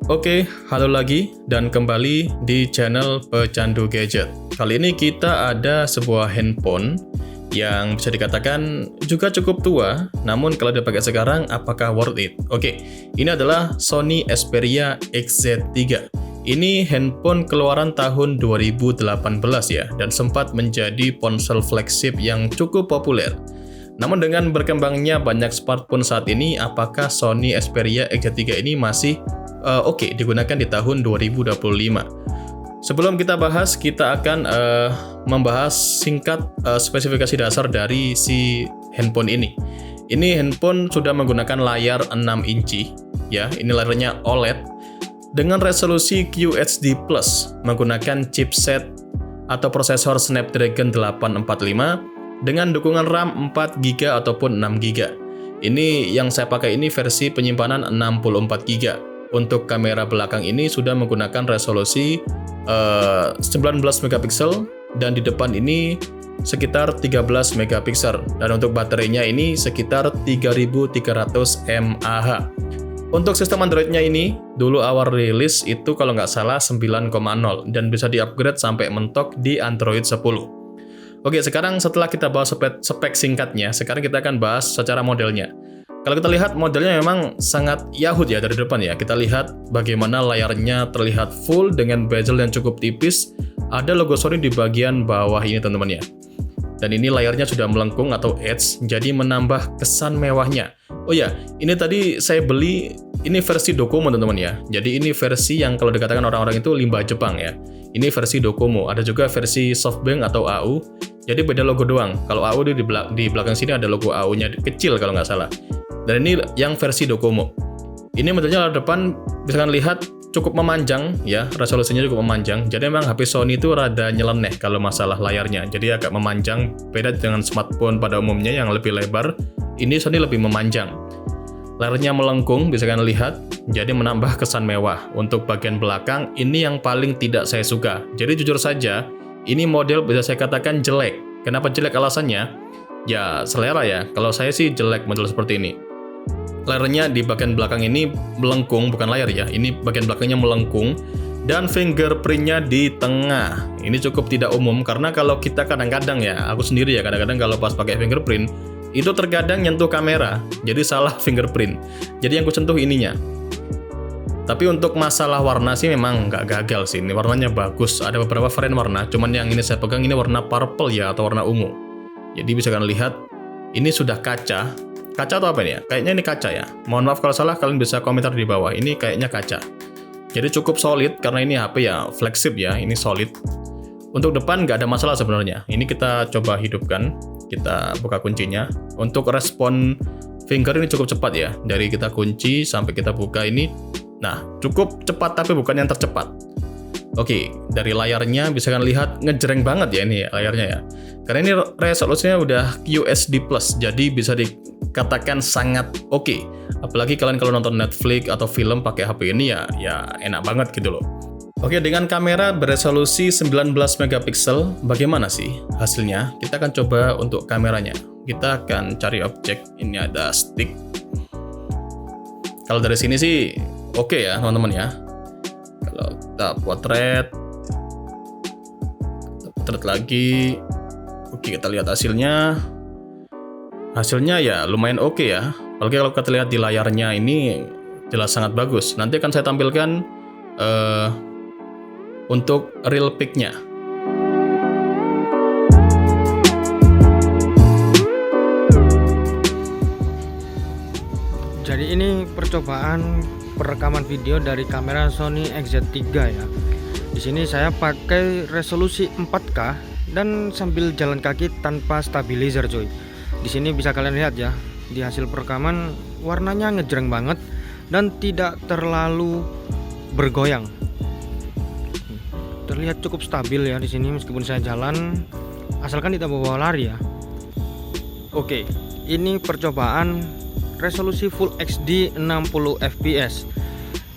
Oke, halo lagi dan kembali di channel Pecandu Gadget. Kali ini kita ada sebuah handphone yang bisa dikatakan juga cukup tua, namun kalau dipakai sekarang apakah worth it? Oke, ini adalah Sony Xperia XZ3. Ini handphone keluaran tahun 2018 ya, dan sempat menjadi ponsel flagship yang cukup populer. Namun dengan berkembangnya banyak smartphone saat ini, apakah Sony Xperia XZ3 ini masih oke digunakan di tahun 2025? Sebelum kita bahas, kita akan membahas singkat spesifikasi dasar dari si handphone ini. Ini handphone sudah menggunakan layar 6 inci, ya. Ini layarnya OLED dengan resolusi QHD+, menggunakan chipset atau prosesor Snapdragon 845 dengan dukungan RAM 4GB ataupun 6GB. Ini yang saya pakai ini versi penyimpanan 64GB. Untuk kamera belakang ini sudah menggunakan resolusi 19 megapiksel dan di depan ini sekitar 13 megapiksel. Dan untuk baterainya ini sekitar 3300 mAh. Untuk sistem Android-nya ini dulu awal rilis itu kalau nggak salah 9.0 dan bisa di-upgrade sampai mentok di Android 10. Oke, sekarang setelah kita bahas spek singkatnya, sekarang kita akan bahas secara modelnya. Kalau kita lihat modelnya memang sangat Yahoo ya dari depan ya. Kita lihat bagaimana layarnya terlihat full dengan bezel yang cukup tipis. Ada logo Sony di bagian bawah ini teman-teman ya. Dan ini layarnya sudah melengkung atau edge, jadi menambah kesan mewahnya. Oh ya, ini tadi saya beli, ini versi Docomo teman-teman ya. Jadi ini versi yang kalau dikatakan orang-orang itu limbah Jepang ya. Ini versi Docomo, ada juga versi Softbank atau AU. Jadi beda logo doang. Kalau AU di belakang sini ada logo AU-nya kecil kalau nggak salah. Dan ini yang versi Docomo. Ini modelnya depan bisa kalian lihat cukup memanjang ya, resolusinya cukup memanjang. Jadi memang HP Sony itu rada nyeleneh kalau masalah layarnya. Jadi agak memanjang, beda dengan smartphone pada umumnya yang lebih lebar. Ini Sony lebih memanjang. Layarnya melengkung, bisa kalian lihat. Jadi menambah kesan mewah. Untuk bagian belakang, ini yang paling tidak saya suka. Jadi jujur saja, ini model bisa saya katakan jelek. Kenapa jelek alasannya? Ya selera ya. Kalau saya sih jelek model seperti ini. Layarnya di bagian belakang ini melengkung, bukan layar ya. Ini bagian belakangnya melengkung. Dan fingerprintnya di tengah. Ini cukup tidak umum, karena kalau kita kadang-kadang ya, aku sendiri ya, kadang-kadang kalau pas pakai fingerprint, itu terkadang nyentuh kamera, jadi salah fingerprint. Jadi yang ku sentuh ininya. Tapi untuk masalah warna sih memang nggak gagal sih. Ini warnanya bagus, ada beberapa varian warna. Cuman yang ini saya pegang ini warna purple ya, atau warna ungu. Jadi bisa kalian lihat, ini sudah kaca. Kaca atau apa ini ya? Kayaknya ini kaca ya. Mohon maaf kalau salah, kalian bisa komentar di bawah. Ini kayaknya kaca. Jadi cukup solid, karena ini HP ya, flagship ya, ini solid. Untuk depan nggak ada masalah sebenarnya. Ini kita coba hidupkan. Kita buka kuncinya. Untuk respon finger ini cukup cepat ya. Dari kita kunci sampai kita buka ini. Nah, cukup cepat tapi bukan yang tercepat. Oke, dari layarnya bisa kalian lihat ngejreng banget ya ini layarnya ya. Karena ini resolusinya udah QHD+, jadi bisa dikatakan sangat oke. Apalagi kalian kalau nonton Netflix atau film pakai HP ini ya enak banget gitu loh. Oke, dengan kamera beresolusi 19 megapiksel, bagaimana sih hasilnya? Kita akan coba untuk kameranya. Kita akan cari objek, ini ada stick. Kalau dari sini sih oke ya teman-teman ya. Kalau kita potret lagi, oke kita lihat hasilnya. Hasilnya ya lumayan oke ya. Apalagi kalau kita lihat di layarnya ini jelas sangat bagus. Nanti akan saya tampilkan untuk real pic-nya. Jadi ini percobaan perekaman video dari kamera Sony XZ3 ya. Di sini saya pakai resolusi 4K dan sambil jalan kaki tanpa stabilizer coy. Di sini bisa kalian lihat ya, di hasil perekaman warnanya ngejreng banget dan tidak terlalu bergoyang. Terlihat cukup stabil ya di sini meskipun saya jalan, asalkan tidak bawa lari ya. Oke, ini percobaan resolusi Full HD 60 fps.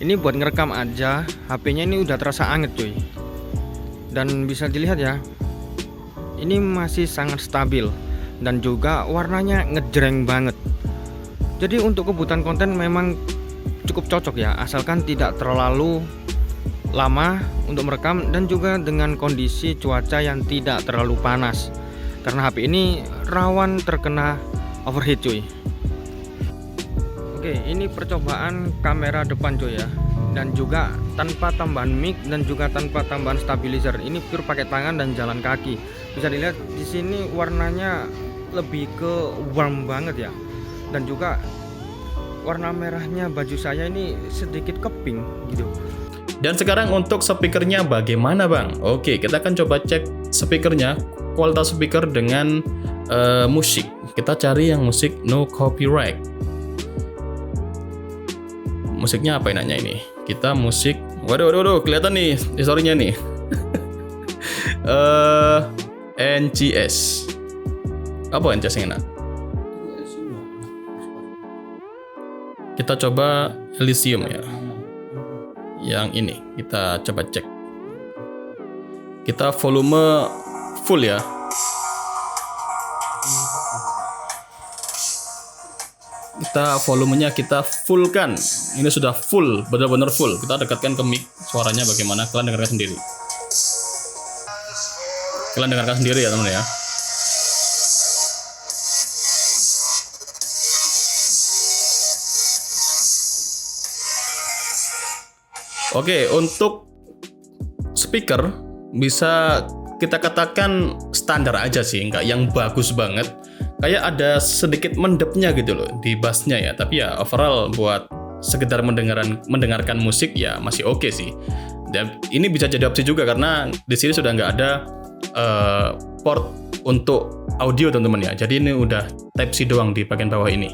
Ini buat ngerekam aja, HP-nya ini udah terasa anget cuy. Dan bisa dilihat ya, ini masih sangat stabil dan juga warnanya ngejreng banget. Jadi untuk kebutuhan konten memang cukup cocok ya, asalkan tidak terlalu lama untuk merekam dan juga dengan kondisi cuaca yang tidak terlalu panas, karena HP ini rawan terkena overheat cuy. Oke, ini percobaan kamera depan cuy ya, dan juga tanpa tambahan mic dan juga tanpa tambahan stabilizer. Ini pure pakai tangan dan jalan kaki. Bisa dilihat di sini warnanya lebih ke warm banget ya, dan juga warna merahnya baju saya ini sedikit ke pink gitu. Dan sekarang untuk speakernya bagaimana bang? Oke, kita akan coba cek speakernya, kualitas speaker dengan musik. Kita cari yang musik no copyright. Musiknya apa enaknya ini? Kita musik, waduh, kelihatan nih historinya nih. NCS. Apa NCS yang enak? Kita coba Elysium ya. Yang ini kita coba cek. Kita volume full ya. Kita volumenya kita fullkan. Ini sudah full, benar-benar full. Kita dekatkan ke mic, suaranya bagaimana kalian dengarkan sendiri. Kalian dengarkan sendiri ya teman ya. Oke, untuk speaker bisa kita katakan standar aja sih, nggak yang bagus banget. Kayak ada sedikit mendepnya gitu loh di bassnya ya. Tapi ya overall buat sekedar mendengarkan musik ya masih oke sih. Dan ini bisa jadi opsi juga karena di sini sudah nggak ada port untuk audio teman-teman ya. Jadi ini udah Type C doang di bagian bawah ini.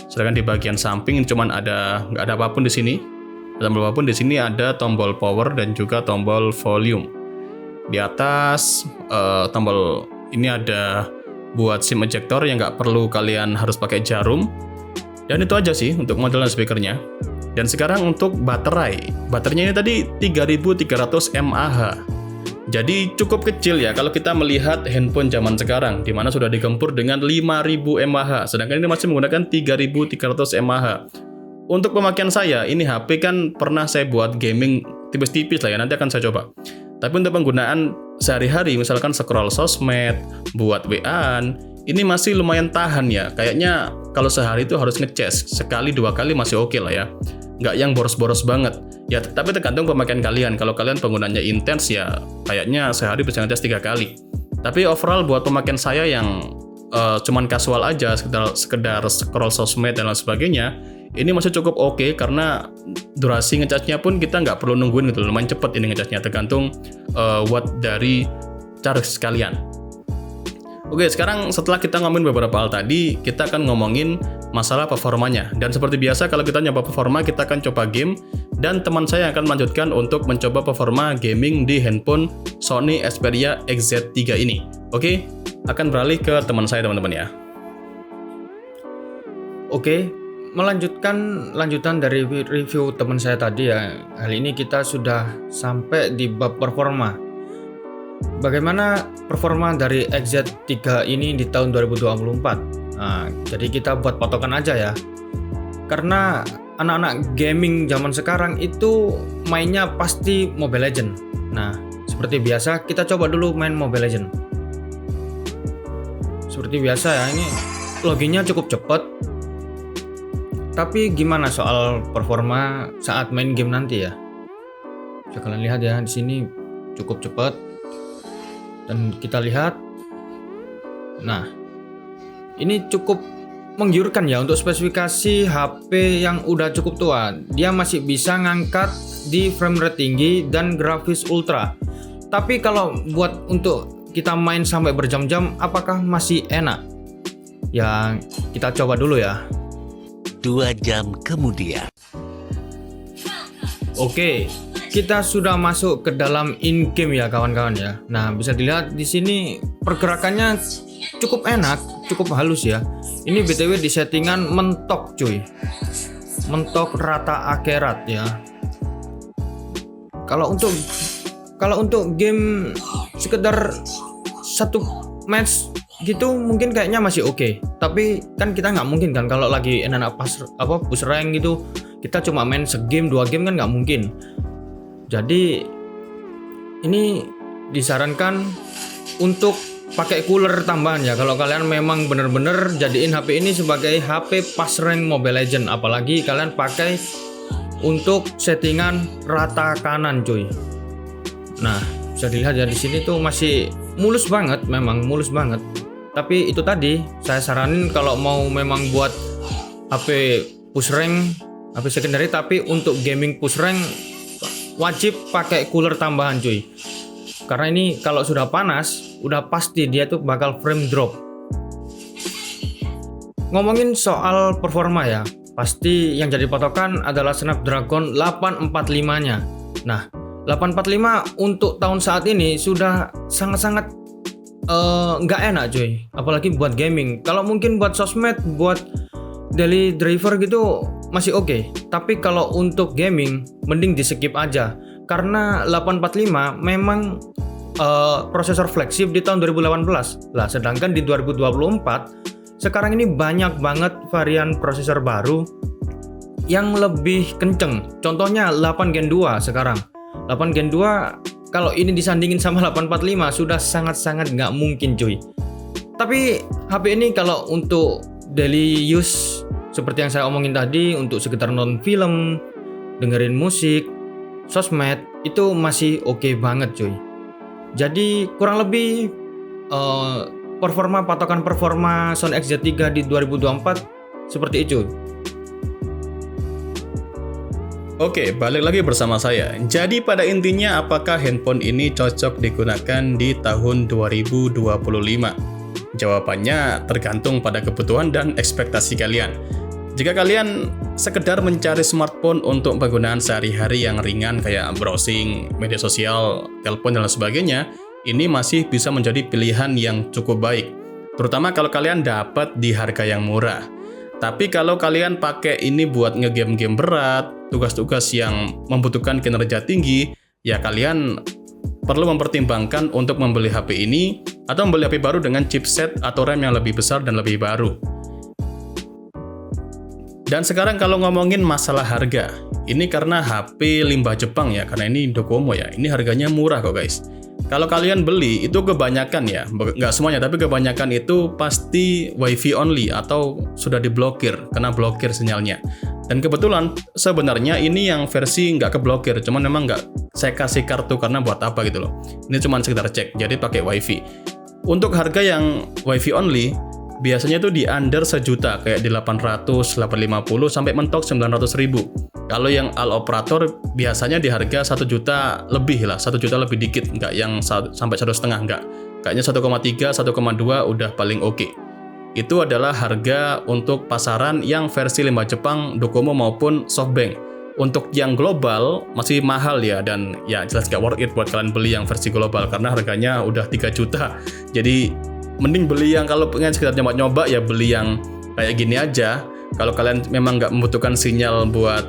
Sedangkan di bagian samping cuman nggak ada apapun di sini. Tombol apapun di sini ada tombol power dan juga tombol volume. Di atas tombol ini ada buat SIM ejector yang nggak perlu kalian harus pakai jarum. Dan itu aja sih untuk model dan speakernya. Dan sekarang untuk baterainya ini tadi 3300 mAh. Jadi cukup kecil ya kalau kita melihat handphone zaman sekarang di mana sudah digempur dengan 5000 mAh, sedangkan ini masih menggunakan 3300 mAh. Untuk pemakaian saya, ini HP kan pernah saya buat gaming tipis-tipis lah ya, nanti akan saya coba. Tapi untuk penggunaan sehari-hari, misalkan scroll sosmed, buat WA-an, ini masih lumayan tahan ya. Kayaknya kalau sehari itu harus ngecas, sekali 2 kali masih oke lah ya. Nggak yang boros-boros banget. Ya, tapi tergantung pemakaian kalian. Kalau kalian penggunanya intens ya, kayaknya sehari bisa ngecas 3 kali. Tapi overall buat pemakaian saya yang cuman casual aja, sekedar scroll sosmed dan lain sebagainya, ini masih cukup oke karena durasi ngecasnya pun kita nggak perlu nungguin gitu, lumayan cepet ini ngecasnya tergantung watt dari charge sekalian. Oke, sekarang setelah kita ngomongin beberapa hal tadi, kita akan ngomongin masalah performanya. Dan seperti biasa kalau kita nyoba performa, kita akan coba game dan teman saya akan melanjutkan untuk mencoba performa gaming di handphone Sony Xperia XZ3 ini. Oke, akan beralih ke teman saya teman-teman ya. Oke, lanjutan dari review teman saya tadi ya. Kali ini kita sudah sampai di bab performa. Bagaimana performa dari XZ3 ini di tahun 2024? Nah, jadi kita buat patokan aja ya. Karena anak-anak gaming zaman sekarang itu mainnya pasti Mobile Legends. Nah, seperti biasa kita coba dulu main Mobile Legends. Seperti biasa ya, ini loginnya cukup cepat. Tapi gimana soal performa saat main game nanti ya? Bisa kalian lihat ya, di sini cukup cepat. Dan kita lihat, nah ini cukup menggiurkan ya untuk spesifikasi HP yang udah cukup tua. Dia masih bisa ngangkat di frame rate tinggi dan grafis ultra. Tapi kalau buat untuk kita main sampai berjam-jam, apakah masih enak? Ya kita coba dulu ya. 2 jam kemudian. Oke, kita sudah masuk ke dalam in-game ya kawan-kawan ya. Nah, bisa dilihat di sini pergerakannya cukup enak, cukup halus ya. Ini BTW di settingan mentok cuy. Mentok rata akhirat ya. Kalau untuk game sekedar satu match gitu mungkin kayaknya masih oke. Tapi kan kita nggak mungkin kan kalau lagi enak push rank gitu kita cuma main segame 2 game kan nggak mungkin. Jadi ini disarankan untuk pakai cooler tambahan ya kalau kalian memang bener-bener jadiin HP ini sebagai HP pas rank Mobile Legends, apalagi kalian pakai untuk settingan rata kanan cuy. Nah, bisa dilihat ya di sini tuh masih mulus banget, memang mulus banget. Tapi itu tadi saya saranin kalau mau memang buat HP push rank, HP secondary tapi untuk gaming push rank wajib pakai cooler tambahan cuy. Karena ini kalau sudah panas, udah pasti dia tuh bakal frame drop. Ngomongin soal performa ya, pasti yang jadi patokan adalah Snapdragon 845-nya. Nah, 845 untuk tahun saat ini sudah sangat-sangat nggak enak cuy, apalagi buat gaming. Kalau mungkin buat sosmed, buat daily driver gitu masih oke. Tapi kalau untuk gaming mending di skip aja, karena 845 memang prosesor flagship di tahun 2018 lah, sedangkan di 2024 sekarang ini banyak banget varian prosesor baru yang lebih kenceng. Contohnya 8 Gen 2 sekarang. 8 Gen 2 kalau ini disandingin sama 845 sudah sangat-sangat nggak mungkin cuy. Tapi HP ini kalau untuk daily use seperti yang saya omongin tadi, untuk sekitar nonton film, dengerin musik, sosmed, itu masih oke banget cuy. Jadi kurang lebih patokan performa Sony XZ3 di 2024 seperti itu. Oke, balik lagi bersama saya. Jadi pada intinya apakah handphone ini cocok digunakan di tahun 2025? Jawabannya tergantung pada kebutuhan dan ekspektasi kalian. Jika kalian sekedar mencari smartphone untuk penggunaan sehari-hari yang ringan kayak browsing, media sosial, telepon dan lain sebagainya, ini masih bisa menjadi pilihan yang cukup baik. Terutama kalau kalian dapat di harga yang murah. Tapi kalau kalian pakai ini buat ngegame-game berat, tugas-tugas yang membutuhkan kinerja tinggi, ya kalian perlu mempertimbangkan untuk membeli HP ini atau membeli HP baru dengan chipset atau RAM yang lebih besar dan lebih baru. Dan sekarang kalau ngomongin masalah harga, ini karena HP limbah Jepang ya, karena ini Docomo ya, ini harganya murah kok guys. Kalau kalian beli, itu kebanyakan ya, nggak semuanya, tapi kebanyakan itu pasti WiFi only atau sudah diblokir, kena blokir sinyalnya. Dan kebetulan sebenarnya ini yang versi nggak keblokir, cuman memang nggak saya kasih kartu karena buat apa gitu loh. Ini cuma sekedar cek, jadi pakai WiFi. Untuk harga yang WiFi only, biasanya tuh di under sejuta, kayak di 800, 850, sampai mentok 900 ribu. Kalau yang all operator biasanya di harga 1 juta lebih lah, 1 juta lebih dikit, nggak yang sampai 1,5, nggak. Kayaknya 1,3, 1,2 udah paling oke. Itu adalah harga untuk pasaran yang versi limbah Jepang, Docomo maupun SoftBank. Untuk yang global masih mahal ya, dan ya jelas nggak worth it buat kalian beli yang versi global karena harganya udah 3 juta. Jadi mending beli yang kalau pengen sekedar nyoba-nyoba ya beli yang kayak gini aja. Kalau kalian memang nggak membutuhkan sinyal buat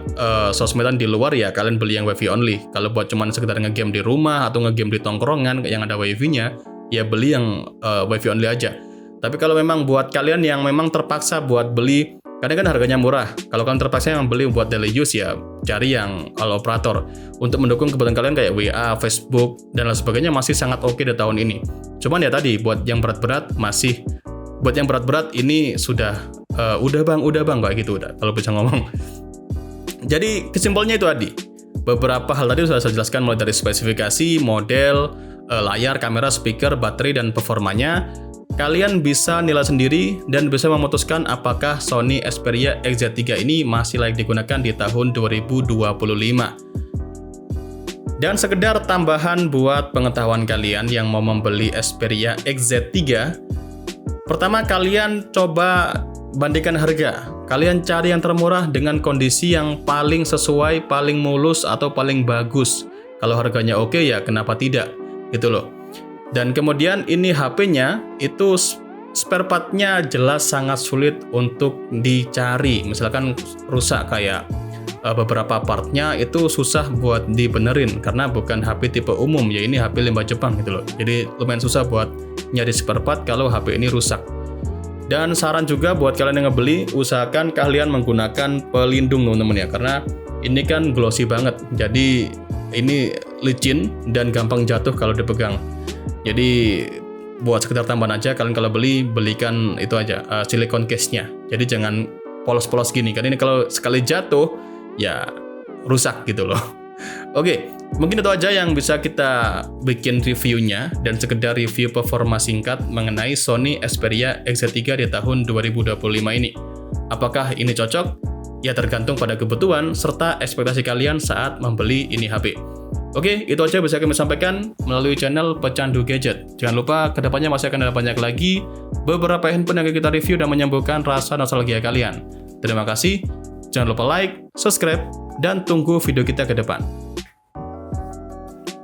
sosmedan di luar ya kalian beli yang WiFi only. Kalau buat cuman sekedar ngegame di rumah atau ngegame di tongkrongan yang ada WiFi-nya, ya beli yang WiFi only aja. Tapi kalau memang buat kalian yang memang terpaksa buat beli, karena kan harganya murah. Kalau kalian terpaksa yang beli buat daily use ya cari yang all operator. Untuk mendukung kebutuhan kalian kayak WA, Facebook, dan lain sebagainya masih sangat oke di tahun ini. Cuman ya tadi buat yang berat-berat masih, buat yang berat-berat ini sudah udah bang kayak gitu udah kalau bisa ngomong. Jadi kesimpulannya itu tadi. Beberapa hal tadi sudah saya jelaskan mulai dari spesifikasi, model, layar, kamera, speaker, baterai dan performanya. Kalian bisa nilai sendiri dan bisa memutuskan apakah Sony Xperia XZ3 ini masih layak digunakan di tahun 2025. Dan sekedar tambahan buat pengetahuan kalian yang mau membeli Xperia XZ3, pertama kalian coba bandingkan harga. Kalian cari yang termurah dengan kondisi yang paling sesuai, paling mulus, atau paling bagus. Kalau harganya oke ya kenapa tidak, gitu loh. Dan kemudian ini HP-nya itu spare part-nya jelas sangat sulit untuk dicari. Misalkan rusak kayak beberapa part-nya itu susah buat dibenerin karena bukan HP tipe umum ya, ini HP limbah Jepang gitu loh. Jadi lumayan susah buat nyari spare part kalau HP ini rusak. Dan saran juga buat kalian yang ngebeli, usahakan kalian menggunakan pelindung teman-teman ya, karena ini kan glossy banget. Jadi ini licin dan gampang jatuh kalau dipegang. Jadi buat sekedar tambahan aja, kalian kalau belikan itu aja silikon case-nya. Jadi jangan polos-polos gini, karena ini kalau sekali jatuh ya rusak gitu loh. Oke, mungkin itu aja yang bisa kita bikin reviewnya dan sekedar review performa singkat mengenai Sony Xperia XZ3 di tahun 2025 ini. Apakah ini cocok? Ya tergantung pada kebutuhan serta ekspektasi kalian saat membeli ini HP. Oke, itu aja bisa kami sampaikan melalui channel Pecandu Gadget. Jangan lupa kedepannya masih akan ada banyak lagi beberapa handphone yang kita review dan menyembuhkan rasa nostalgia kalian. Terima kasih, jangan lupa like, subscribe, dan tunggu video kita ke depan.